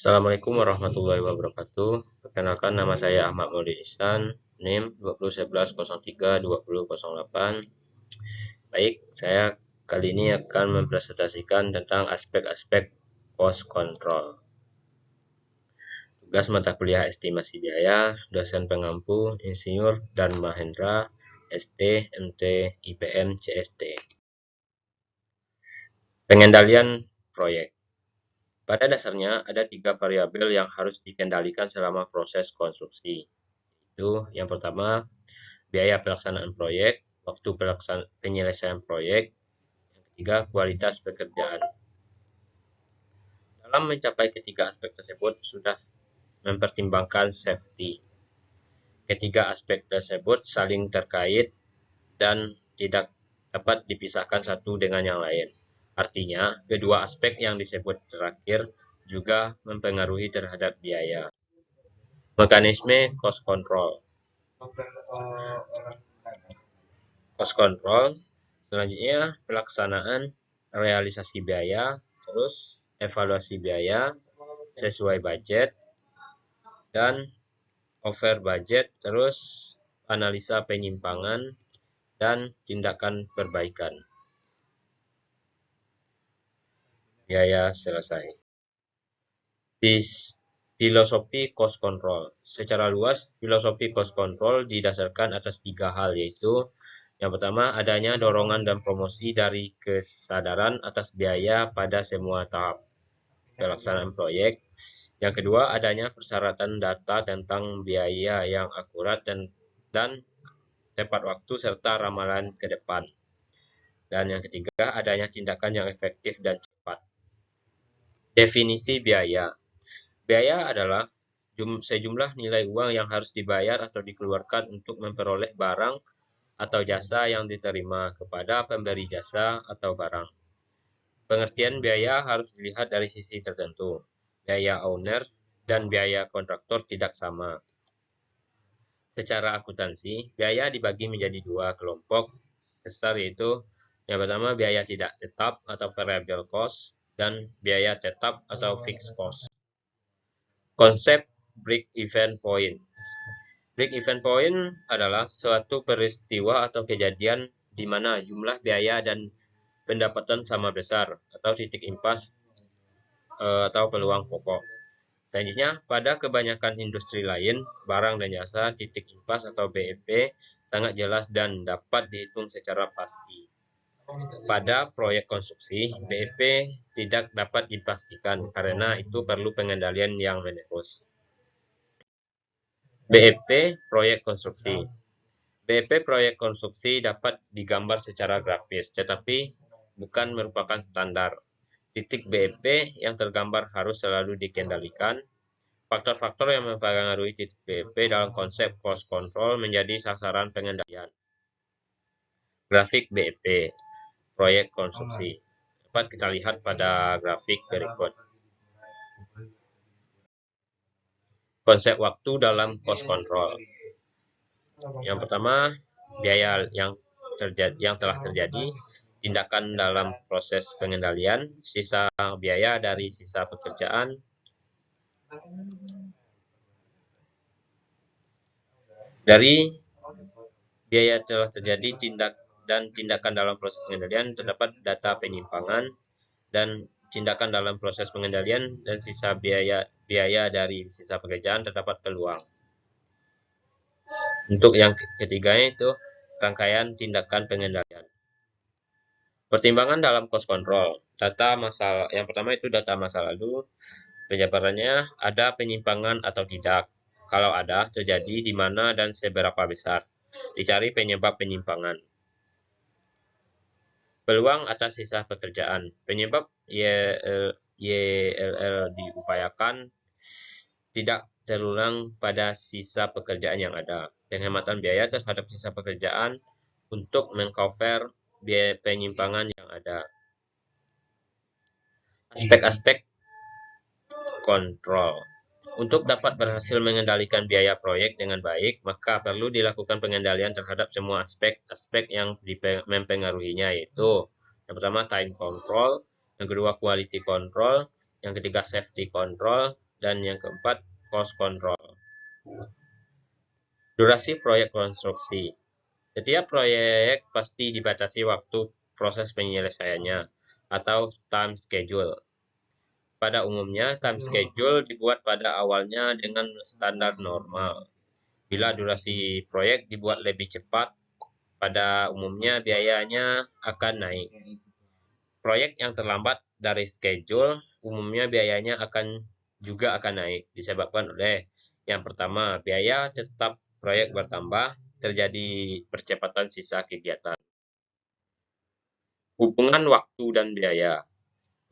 Assalamualaikum warahmatullahi wabarakatuh. Perkenalkan, nama saya Ahmad Maulid Ihsan, NIM 2011032008. Baik, saya kali ini akan mempresentasikan tentang aspek-aspek cost control. Tugas mata kuliah estimasi biaya, dosen pengampu Insinyur Dan Mahendra, ST, MT, IPM, CST. Pengendalian proyek. Pada dasarnya, ada 3 variabel yang harus dikendalikan selama proses konstruksi. Itu yang pertama, biaya pelaksanaan proyek, waktu penyelesaian proyek, yang ketiga, kualitas pekerjaan. Dalam mencapai ketiga aspek tersebut, sudah mempertimbangkan safety. Ketiga aspek tersebut saling terkait dan tidak dapat dipisahkan satu dengan yang lain. Artinya, kedua aspek yang disebut terakhir juga mempengaruhi terhadap biaya. Mekanisme cost control. Cost control selanjutnya pelaksanaan realisasi biaya, terus evaluasi biaya sesuai budget, dan over budget, terus analisa penyimpangan dan tindakan perbaikan. Biaya selesai. Filosofi cost control. Secara luas, filosofi cost control didasarkan atas 3 hal, yaitu yang pertama, adanya dorongan dan promosi dari kesadaran atas biaya pada semua tahap pelaksanaan proyek. Yang kedua, adanya persyaratan data tentang biaya yang akurat dan tepat waktu serta ramalan ke depan. Dan yang ketiga, adanya tindakan yang efektif dan cepat. Definisi biaya. Biaya adalah sejumlah nilai uang yang harus dibayar atau dikeluarkan untuk memperoleh barang atau jasa yang diterima kepada pemberi jasa atau barang. Pengertian biaya harus dilihat dari sisi tertentu. Biaya owner dan biaya kontraktor tidak sama. Secara akuntansi, biaya dibagi menjadi 2 kelompok besar, yaitu yang pertama biaya tidak tetap atau variable cost dan biaya tetap atau fixed cost. Konsep break-even point. Break-even point adalah suatu peristiwa atau kejadian di mana jumlah biaya dan pendapatan sama besar atau titik impas atau peluang pokok. Selanjutnya, pada kebanyakan industri lain, barang dan jasa, titik impas atau BEP sangat jelas dan dapat dihitung secara pasti. Pada proyek konstruksi, BEP tidak dapat dipastikan karena itu perlu pengendalian yang menerus. BEP proyek konstruksi. BEP proyek konstruksi dapat digambar secara grafis, tetapi bukan merupakan standar. Titik BEP yang tergambar harus selalu dikendalikan. Faktor-faktor yang mempengaruhi titik BEP dalam konsep cost control menjadi sasaran pengendalian. Grafik BEP proyek konstruksi dapat kita lihat pada grafik berikut. Konsep waktu dalam cost control. Yang pertama, biaya yang telah terjadi, tindakan dalam proses pengendalian, sisa biaya dari sisa pekerjaan, dari biaya telah terjadi tindakan dalam proses pengendalian terdapat data penyimpangan, dan tindakan dalam proses pengendalian dan sisa biaya dari sisa pekerjaan terdapat peluang. Untuk yang ketiganya itu rangkaian tindakan pengendalian. Pertimbangan dalam cost control. Yang pertama itu data masa lalu. Penjabarannya, ada penyimpangan atau tidak. Kalau ada, terjadi di mana dan seberapa besar. Dicari penyebab penyimpangan. Peluang atas sisa pekerjaan. Penyebab YLL diupayakan tidak terulang pada sisa pekerjaan yang ada. Penghematan biaya terhadap sisa pekerjaan untuk mengcover biaya penyimpangan yang ada. Aspek-aspek kontrol. Untuk dapat berhasil mengendalikan biaya proyek dengan baik, maka perlu dilakukan pengendalian terhadap semua aspek-aspek yang mempengaruhinya, yaitu yang pertama time control, yang kedua quality control, yang ketiga safety control, dan yang keempat cost control. Durasi proyek konstruksi. Setiap proyek pasti dibatasi waktu proses penyelesaiannya atau time schedule. Pada umumnya, time schedule dibuat pada awalnya dengan standar normal. Bila durasi proyek dibuat lebih cepat, pada umumnya biayanya akan naik. Proyek yang terlambat dari schedule, umumnya biayanya juga akan naik, disebabkan oleh yang pertama, biaya tetap proyek bertambah, terjadi percepatan sisa kegiatan. Hubungan waktu dan biaya.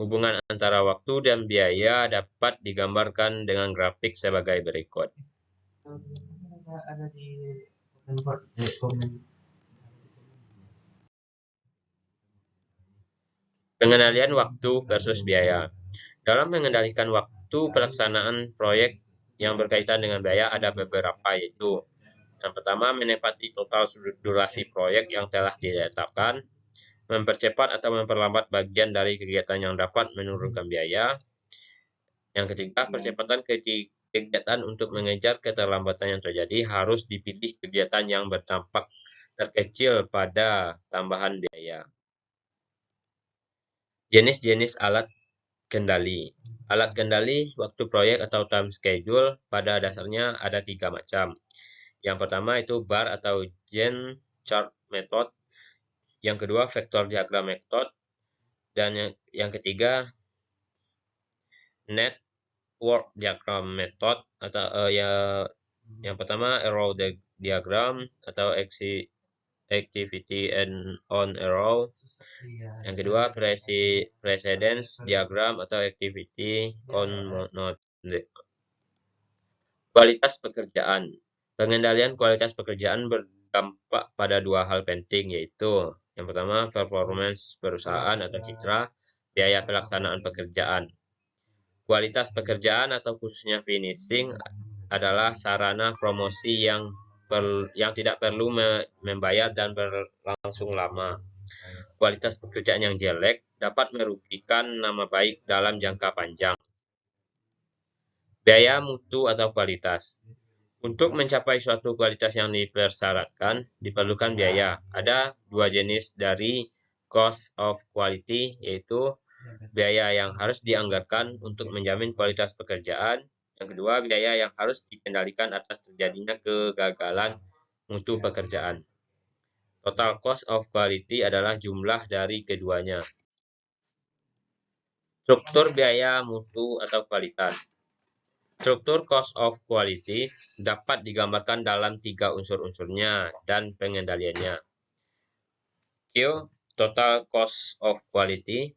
Hubungan antara waktu dan biaya dapat digambarkan dengan grafik sebagai berikut. Pengendalian waktu versus biaya. Dalam mengendalikan waktu pelaksanaan proyek yang berkaitan dengan biaya ada beberapa, yaitu yang pertama, menepati total durasi proyek yang telah ditetapkan, mempercepat atau memperlambat bagian dari kegiatan yang dapat menurunkan biaya. Yang ketiga, percepatan kegiatan untuk mengejar keterlambatan yang terjadi harus dipilih kegiatan yang berdampak terkecil pada tambahan biaya. Jenis-jenis alat kendali. Alat kendali waktu proyek atau time schedule pada dasarnya ada 3 macam. Yang pertama itu bar atau Gantt chart method. Yang kedua vector diagram method. Dan yang ketiga network diagram method atau yang pertama arrow diagram atau activity and on arrow. Yang kedua precedence diagram atau activity on node. Kualitas pekerjaan. Pengendalian kualitas pekerjaan berdampak pada dua hal penting, yaitu yang pertama performance perusahaan atau citra, biaya pelaksanaan pekerjaan. Kualitas pekerjaan atau khususnya finishing adalah sarana promosi yang tidak perlu membayar dan berlangsung lama. Kualitas pekerjaan yang jelek dapat merugikan nama baik dalam jangka panjang. Biaya mutu atau kualitas. Untuk mencapai suatu kualitas yang dipersyaratkan, diperlukan biaya. Ada dua jenis dari cost of quality, yaitu biaya yang harus dianggarkan untuk menjamin kualitas pekerjaan. Yang kedua, biaya yang harus dikendalikan atas terjadinya kegagalan mutu pekerjaan. Total cost of quality adalah jumlah dari keduanya. Struktur biaya mutu atau kualitas. Struktur cost of quality dapat digambarkan dalam 3 unsur-unsurnya dan pengendaliannya. Q, total cost of quality.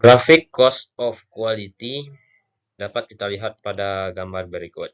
Grafik cost of quality dapat kita lihat pada gambar berikut.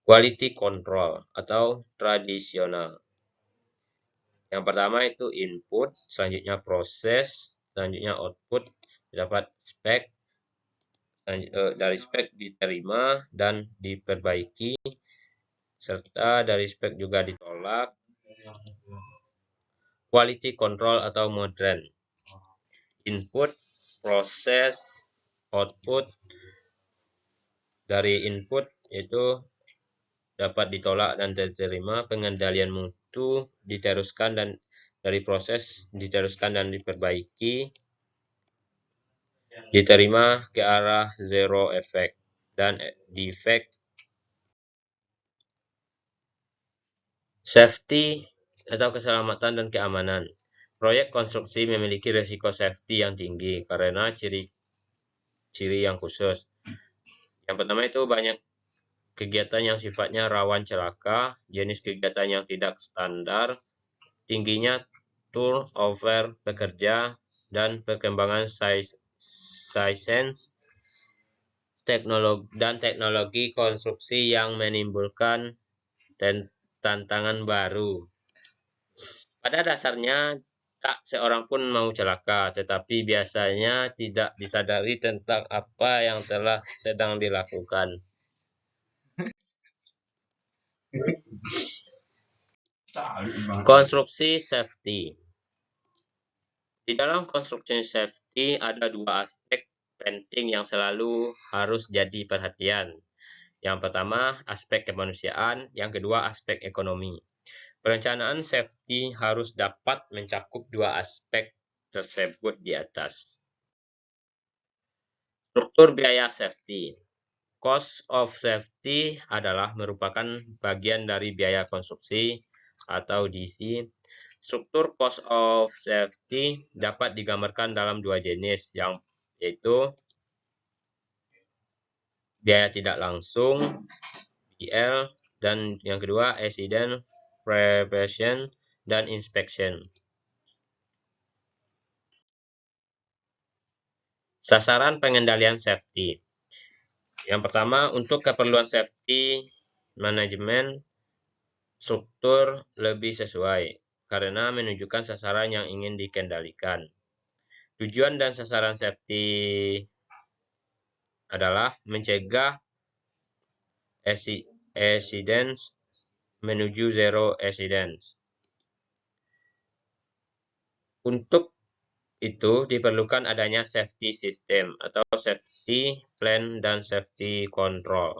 Quality control atau tradisional. Yang pertama itu input, selanjutnya proses, selanjutnya output, dapat spek, dari spek diterima dan diperbaiki, serta dari spek juga ditolak. Quality control atau modern. Input, proses, output. Dari input itu dapat ditolak dan diterima, pengendalian mutu diteruskan dan dari proses diteruskan dan diperbaiki, diterima ke arah zero effect dan defect. Safety atau keselamatan dan keamanan. Proyek konstruksi memiliki risiko safety yang tinggi karena ciri-ciri yang khusus. Yang pertama itu banyak kegiatan yang sifatnya rawan celaka, jenis kegiatan yang tidak standar, tingginya turnover pekerja, dan perkembangan sains teknologi konstruksi yang menimbulkan tantangan baru. Pada dasarnya, tak seorang pun mau celaka, tetapi biasanya tidak disadari tentang apa yang telah sedang dilakukan. Konstruksi safety. Di dalam konstruksi safety ada dua aspek penting yang selalu harus jadi perhatian. Yang pertama, aspek kemanusiaan, yang kedua, aspek ekonomi. Perencanaan safety harus dapat mencakup dua aspek tersebut di atas. Struktur biaya safety. Cost of safety adalah merupakan bagian dari biaya konstruksi atau DC. Struktur cost of safety dapat digambarkan dalam dua jenis, yaitu biaya tidak langsung (BL) dan yang kedua accident prevention dan inspection. Sasaran pengendalian safety. Yang pertama, untuk keperluan safety manajemen, struktur lebih sesuai karena menunjukkan sasaran yang ingin dikendalikan. Tujuan dan sasaran safety adalah mencegah accidents menuju zero accidents. Untuk itu diperlukan adanya safety system atau safety plan dan safety control.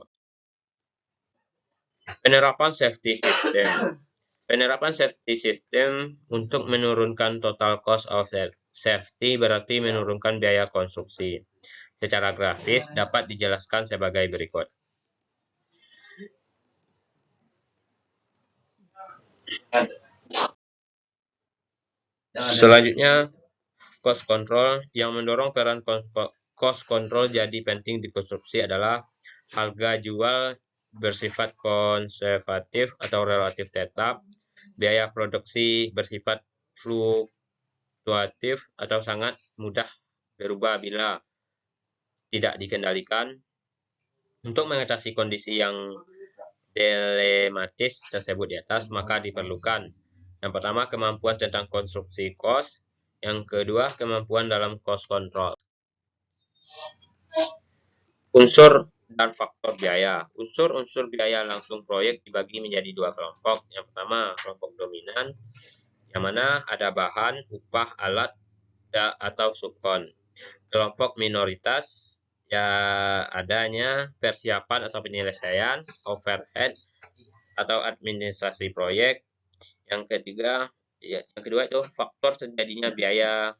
Penerapan safety system. Penerapan safety system untuk menurunkan total cost of safety berarti menurunkan biaya konstruksi. Secara grafis dapat dijelaskan sebagai berikut. Selanjutnya, cost control. Yang mendorong peran cost control jadi penting di konstruksi adalah harga jual bersifat konservatif atau relatif tetap, biaya produksi bersifat fluktuatif atau sangat mudah berubah bila tidak dikendalikan. Untuk mengatasi kondisi yang dilematis tersebut di atas, maka diperlukan yang pertama kemampuan tentang konstruksi cost, yang kedua kemampuan dalam cost control. Unsur dan faktor biaya. Unsur-unsur biaya langsung proyek dibagi menjadi dua kelompok. Yang pertama kelompok dominan, yang mana ada bahan, upah, alat, atau subkon. Kelompok minoritas, ya adanya persiapan atau penyelesaian, overhead atau administrasi proyek. Yang kedua itu faktor terjadinya biaya,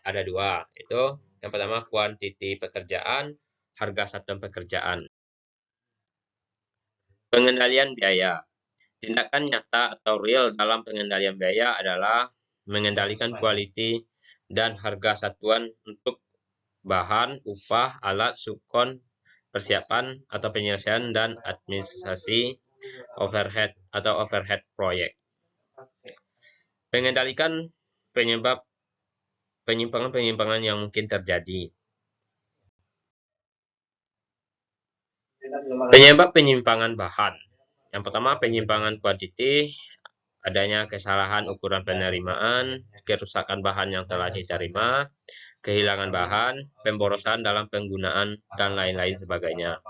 ada dua, itu yang pertama kuantiti pekerjaan, harga satuan pekerjaan. Pengendalian biaya. Tindakan nyata atau real dalam pengendalian biaya adalah mengendalikan quality dan harga satuan untuk bahan, upah, alat, subkon, persiapan atau penyelesaian, dan administrasi overhead atau overhead proyek. Mengendalikan penyebab penyimpangan-penyimpangan yang mungkin terjadi. Penyebab penyimpangan bahan. Yang pertama penyimpangan kuantiti, adanya kesalahan ukuran penerimaan, kerusakan bahan yang telah diterima, kehilangan bahan, pemborosan dalam penggunaan, dan lain-lain sebagainya.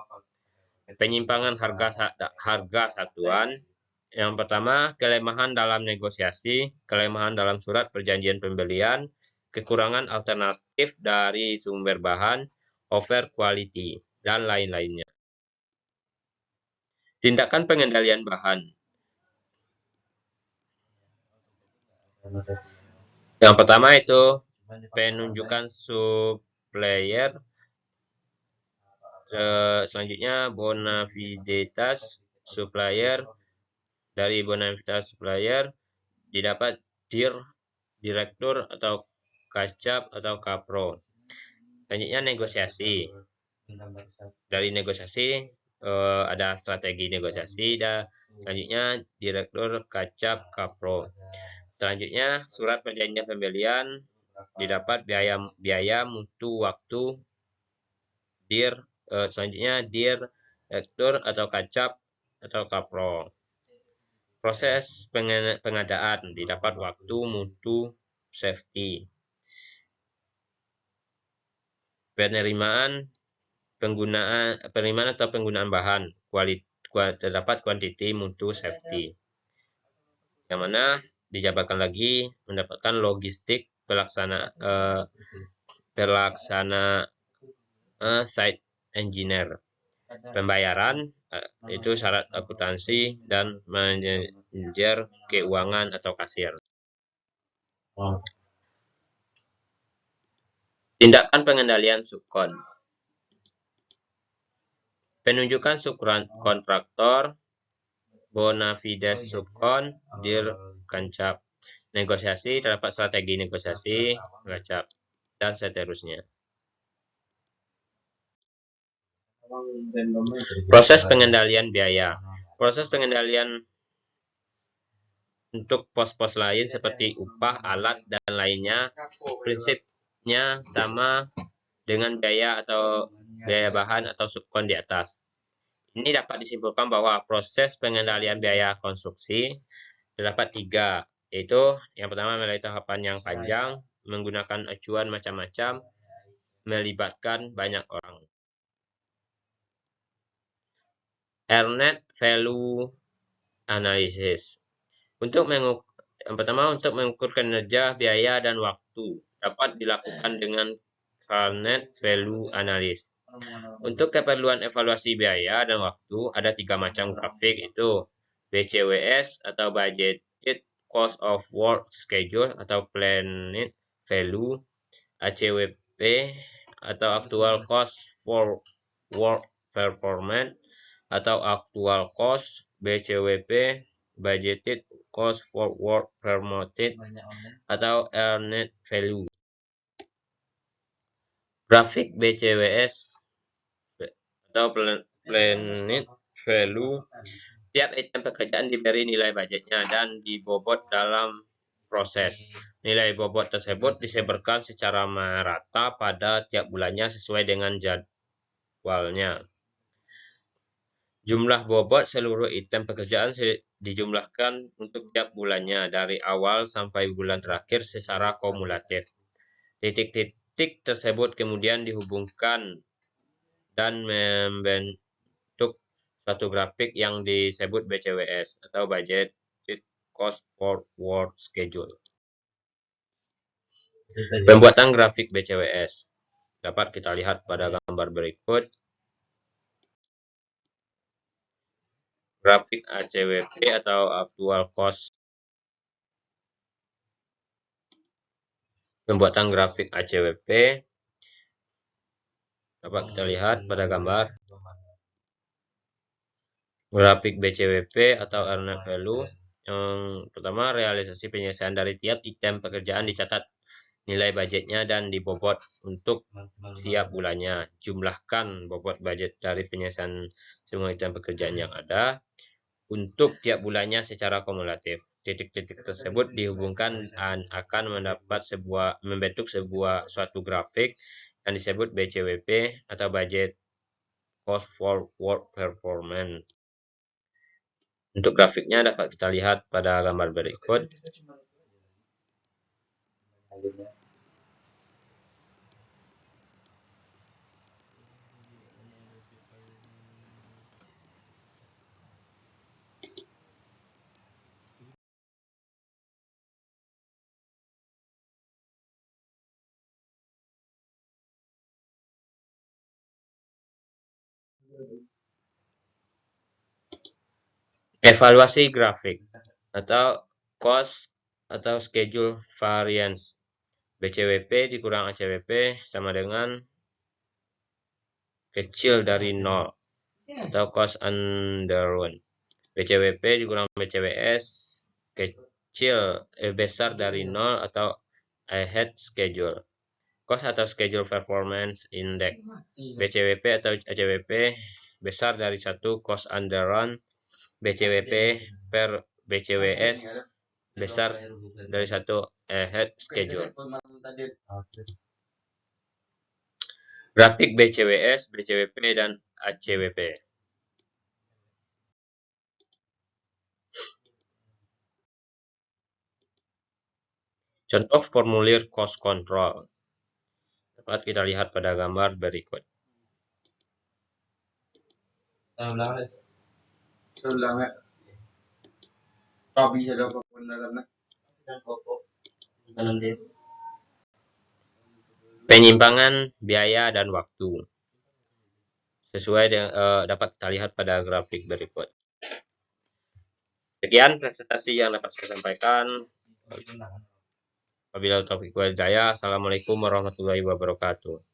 Penyimpangan harga satuan. Yang pertama, kelemahan dalam negosiasi, kelemahan dalam surat perjanjian pembelian, kekurangan alternatif dari sumber bahan, over quality, dan lain-lainnya. Tindakan pengendalian bahan. Yang pertama itu penunjukan supplier, selanjutnya bonafiditas supplier. Dari bonafiditas supplier didapat direktur atau kacap atau kapro. Selanjutnya negosiasi. Dari negosiasi ada strategi negosiasi, dan selanjutnya direktur kacap kapro. Selanjutnya surat perjanjian pembelian didapat biaya mutu waktu selanjutnya direktur atau kacap atau kapro. Proses pengadaan didapat waktu mutu safety. Penerimaan atau penggunaan bahan terdapat quantity mutu safety, yang mana dijabarkan lagi mendapatkan logistik pelaksana site engineer. Pembayaran itu syarat akuntansi dan manajer keuangan atau kasir. Tindakan pengendalian subkon. Penunjukan subkontraktor, bonafides subkon, kancap. Negosiasi, terdapat strategi negosiasi, kancap, dan seterusnya. Proses pengendalian biaya. Proses pengendalian untuk pos-pos lain seperti upah, alat, dan lainnya prinsipnya sama dengan biaya atau biaya bahan atau subkon di atas. Ini dapat disimpulkan bahwa proses pengendalian biaya konstruksi terdapat tiga, yaitu yang pertama melalui tahapan yang panjang, menggunakan acuan macam-macam, melibatkan banyak orang. Earned Value Analysis. Yang pertama, untuk mengukur kinerja, biaya, dan waktu dapat dilakukan dengan Earned Value Analysis. Untuk keperluan evaluasi biaya dan waktu ada tiga macam grafik, itu BCWS atau Budgeted Cost of Work Schedule atau Planned Value, ACWP atau Actual Cost for Work Performance atau Actual Cost, BCWP, Budgeted Cost for Work Performed atau Earned Value. Grafik BCWS atau Planned Value. Tiap item pekerjaan diberi nilai budgetnya dan dibobot dalam proses. Nilai bobot tersebut disebarkan secara merata pada tiap bulannya sesuai dengan jadwalnya. Jumlah bobot seluruh item pekerjaan dijumlahkan untuk tiap bulannya dari awal sampai bulan terakhir secara kumulatif. Titik-titik tersebut kemudian dihubungkan dan membentuk suatu grafik yang disebut BCWS atau Budget Cost Forward Schedule. Pembuatan grafik BCWS dapat kita lihat pada gambar berikut. Grafik ACWP atau Actual Cost. Pembuatan grafik ACWP dapat kita lihat pada gambar. Grafik BCWP atau Earned Value. Yang pertama, realisasi penyelesaian dari tiap item pekerjaan dicatat nilai budgetnya dan dibobot untuk tiap bulannya. Jumlahkan bobot budget dari penyelesaian semua item pekerjaan yang ada untuk tiap bulannya secara kumulatif. Titik-titik tersebut dihubungkan dan akan membentuk suatu grafik yang disebut BCWP atau Budget Cost Forward Performance. Untuk grafiknya dapat kita lihat pada gambar berikut. Evaluasi grafik atau cost atau schedule variance. BCWP dikurang ACWP sama dengan kecil dari 0 atau cost underrun. BCWP dikurang BCWS besar dari 0 atau ahead schedule. Cost atau schedule performance index. BCWP atau ACWP besar dari 1 cost underrun. BCWP per BCWS besar dari 1 ahead schedule. Grafik BCWS, BCWP, dan ACWP. Contoh formulir cost control dapat kita lihat pada gambar berikut. Penyimpangan biaya dan waktu sesuai dengan dapat kita lihat pada grafik berikut. Sekian presentasi yang dapat saya sampaikan. Wabillahi taufiq wal hidayah. Assalamualaikum warahmatullahi wabarakatuh.